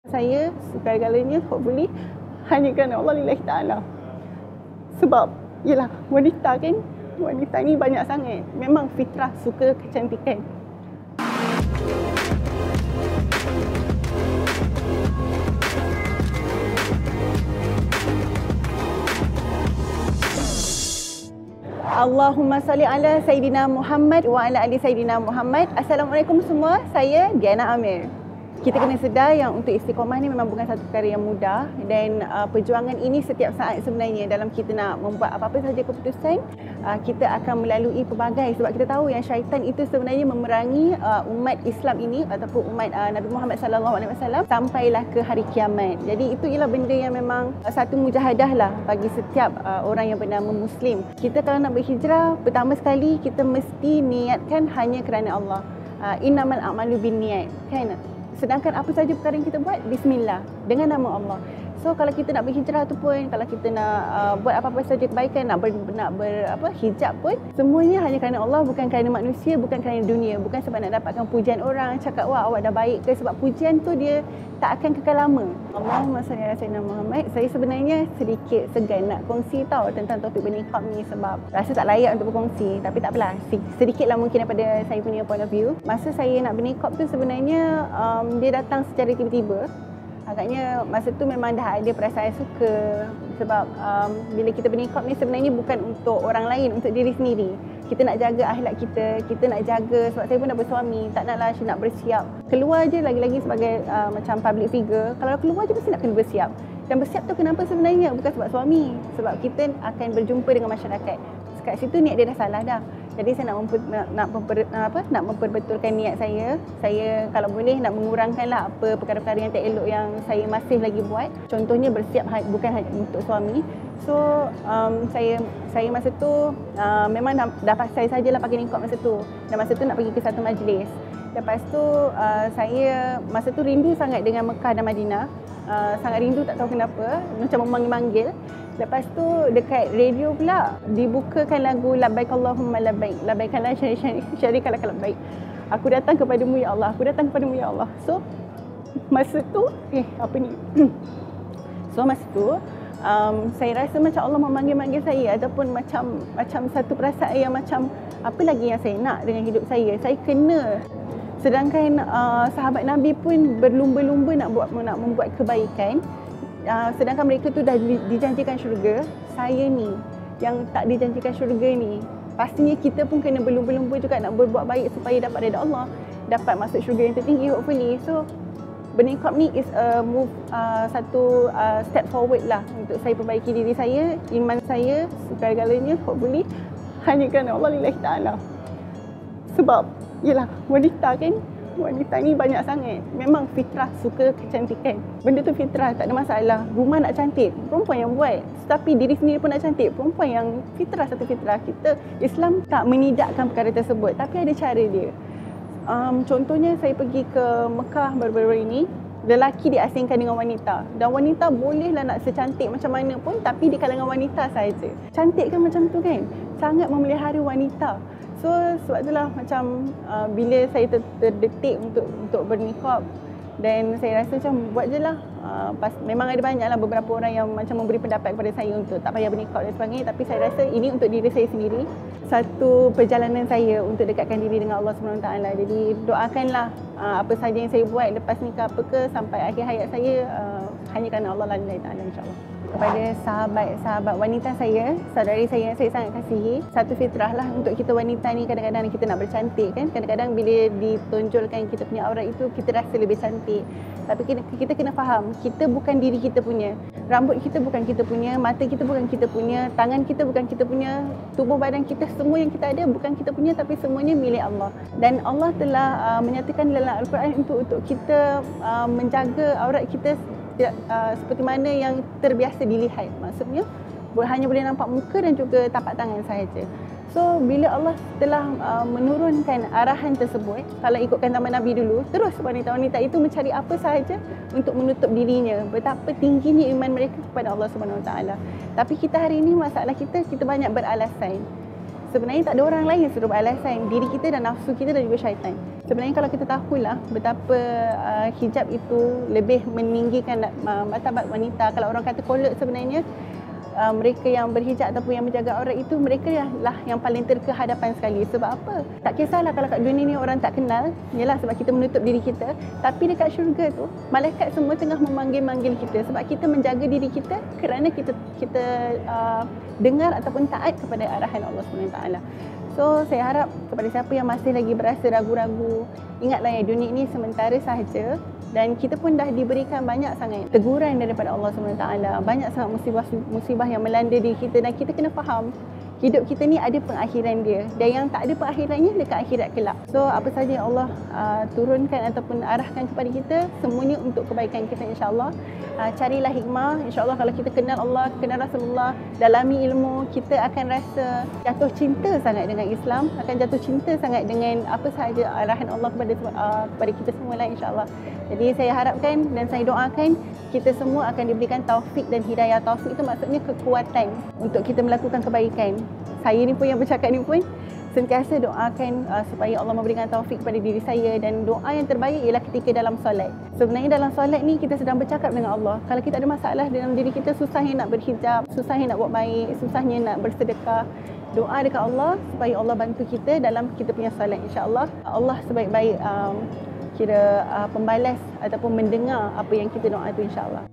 Saya segala-galanya hopefully hanya kerana Allah lillahi ta'ala. Sebab yelah wanita kan, wanita ni banyak sangat. Memang fitrah suka kecantikan. Allahumma salli ala Sayyidina Muhammad wa ala ali Sayyidina Muhammad. Assalamualaikum semua, saya Diana Amir. Kita kena sedar yang untuk istiqomah ni memang bukan satu perkara yang mudah, dan perjuangan ini setiap saat sebenarnya dalam kita nak membuat apa-apa sahaja keputusan, kita akan melalui pelbagai, sebab kita tahu yang syaitan itu sebenarnya memerangi umat Islam ini ataupun umat Nabi Muhammad SAW sampailah ke hari kiamat. Jadi itu ialah benda yang memang satu mujahadah lah bagi setiap orang yang bernama Muslim. Kita kalau nak berhijrah, pertama sekali kita mesti niatkan hanya kerana Allah. Innamal a'malu binniyat, kan? Sedangkan apa saja perkara yang kita buat, bismillah, dengan nama Allah. So kalau kita nak berhijrah tu pun, kalau kita nak buat apa-apa saja kebaikan, nak hijab pun, semuanya hanya kerana Allah, bukan kerana manusia, bukan kerana dunia, bukan sebab nak dapatkan pujian orang, cakap wah awak dah baik ke, sebab pujian tu dia tak akan kekal lama. Allahumma salli ala Sayyidina Muhammad. Saya sebenarnya sedikit segan nak kongsi tahu tentang topik berniqab ni, sebab rasa tak layak untuk berkongsi, tapi tak apalah, sedikitlah mungkin daripada saya punya point of view. Masa saya nak berniqab tu sebenarnya dia datang secara tiba-tiba. Agaknya masa tu memang dah ada perasaan suka, sebab bila kita berniqab ni sebenarnya bukan untuk orang lain, untuk diri sendiri. Kita nak jaga akhlak kita nak jaga, sebab saya pun dah bersuami, tak naklah nak bersiap. Keluar je lagi-lagi sebagai macam public figure, kalau keluar je mesti nak kena bersiap. Dan bersiap tu kenapa sebenarnya? Bukan sebab suami, sebab kita akan berjumpa dengan masyarakat. Kat situ niat dia dah salah dah. Jadi saya nak memperbetulkan niat saya. Saya kalau boleh nak mengurangkanlah apa perkara-perkara yang tak elok yang saya masih lagi buat. Contohnya bersiap bukan hanya untuk suami. So saya masa tu memang dah saya sajalah pakai niqab masa tu. Dan masa tu nak pergi ke satu majlis. Lepas tu saya masa tu rindu sangat dengan Mekah dan Madinah. Sangat rindu, tak tahu kenapa, macam memanggil-manggil. Lepas tu dekat radio pula dibukakan lagu Labbaik Allahumma labbaik, labbaik la syarika lak labbaik. Aku datang kepadamu ya Allah, aku datang kepadamu ya Allah. So masa tu So masa tu saya rasa macam Allah memanggil-manggil saya, ataupun macam satu perasaan yang macam apa lagi yang saya nak dengan hidup saya. Saya kena. Sedangkan sahabat Nabi pun berlumba-lumba nak membuat kebaikan. Sedangkan mereka tu dah dijanjikan syurga. Saya ni yang tak dijanjikan syurga ni, pastinya kita pun kena berlumba-lumba juga nak berbuat baik supaya dapat redha Allah, dapat masuk syurga yang tertinggi hopefully. So berniqab ni is a move, satu step forward lah untuk saya perbaiki diri saya, iman saya, segala-galanya hopefully hanya kerana Allah lillahi ta'ala. Sebab yelah wanita kan, wanita ni banyak sangat. Memang fitrah suka kecantikan. Benda tu fitrah, tak ada masalah. Rumah nak cantik, perempuan yang buat. Tapi diri sendiri pun nak cantik, perempuan yang fitrah, satu fitrah. Kita Islam tak menidakkan perkara tersebut, tapi ada cara dia. Contohnya saya pergi ke Mekah baru-baru ini, lelaki diasingkan dengan wanita. Dan wanita bolehlah nak secantik macam mana pun, tapi di kalangan wanita saja. Cantik kan macam tu kan? Sangat memelihara wanita. So sebab itulah macam bila saya terdetik untuk berniqab, dan saya rasa macam buat je lah. Memang ada banyak lah beberapa orang yang macam memberi pendapat kepada saya untuk tak payah berniqab dan sebagainya, tapi saya rasa ini untuk diri saya sendiri. Satu perjalanan saya untuk dekatkan diri dengan Allah SWT. Jadi doakanlah apa saja yang saya buat lepas nikah apa ke sampai akhir hayat saya, hanya kerana Allah lillahi ta'ala, insyaAllah. Kepada sahabat-sahabat wanita saya, saudari saya yang saya sangat kasihi, satu fitrah lah untuk kita wanita ni. Kadang-kadang kita nak bercantik kan, kadang-kadang bila ditonjolkan kita punya aurat itu, kita rasa lebih cantik. Tapi kita kena faham, kita bukan diri kita punya. Rambut kita bukan kita punya, mata kita bukan kita punya, tangan kita bukan kita punya, tubuh badan kita, semua yang kita ada bukan kita punya, tapi semuanya milik Allah. Dan Allah telah menyatakan dalam Al-Quran untuk kita menjaga aurat kita seperti mana yang terbiasa dilihat. Maksudnya hanya boleh nampak muka dan juga tapak tangan sahaja. So bila Allah telah menurunkan arahan tersebut, kalau ikutkan zaman Nabi dulu, terus wanita-wanita itu mencari apa sahaja untuk menutup dirinya. Betapa tingginya iman mereka kepada Allah SWT. Tapi kita hari ini, masalah kita banyak beralasan. Sebenarnya tak ada orang lain yang suruh beralasan, diri kita dan nafsu kita dan juga syaitan. Sebenarnya kalau kita tahulah betapa hijab itu lebih meninggikan martabat wanita. Kalau orang kata kolot, sebenarnya mereka yang berhijab ataupun yang menjaga aurat itu, mereka lah yang paling terkehadapan sekali. Sebab apa? Tak kisahlah kalau kat dunia ni orang tak kenal, yalah sebab kita menutup diri kita, tapi dekat syurga tu malaikat semua tengah memanggil-manggil kita sebab kita menjaga diri kita kerana kita dengar ataupun taat kepada arahan Allah SWT. So saya harap kepada siapa yang masih lagi berasa ragu-ragu, ingatlah ya, dunia ini sementara sahaja. Dan kita pun dah diberikan banyak sangat teguran daripada Allah SWT. Banyak sangat musibah yang melanda diri kita dan kita kena faham hidup kita ni ada pengakhiran dia. Dan yang tak ada pengakhirannya dekat akhirat kelak. So apa saja yang Allah turunkan ataupun arahkan kepada kita, semuanya untuk kebaikan kita, insyaAllah. Carilah hikmah. InsyaAllah kalau kita kenal Allah, kenal Rasulullah, dalami ilmu, kita akan rasa jatuh cinta sangat dengan Islam, akan jatuh cinta sangat dengan apa sahaja arahan Allah kepada kita semua lah, insyaAllah. Jadi saya harapkan dan saya doakan kita semua akan diberikan taufik dan hidayah. Taufik itu maksudnya kekuatan untuk kita melakukan kebaikan. Saya ni pun yang bercakap ni pun sentiasa doakan supaya Allah memberikan taufik kepada diri saya, dan doa yang terbaik ialah ketika dalam solat. Sebenarnya dalam solat ni kita sedang bercakap dengan Allah. Kalau kita ada masalah dalam diri kita, susahnya nak berhijab, susahnya nak buat baik, susahnya nak bersedekah, doa dekat Allah supaya Allah bantu kita dalam kita punya solat, insya-Allah. Allah sebaik-baik pembalas ataupun mendengar apa yang kita doa tu, insya-Allah.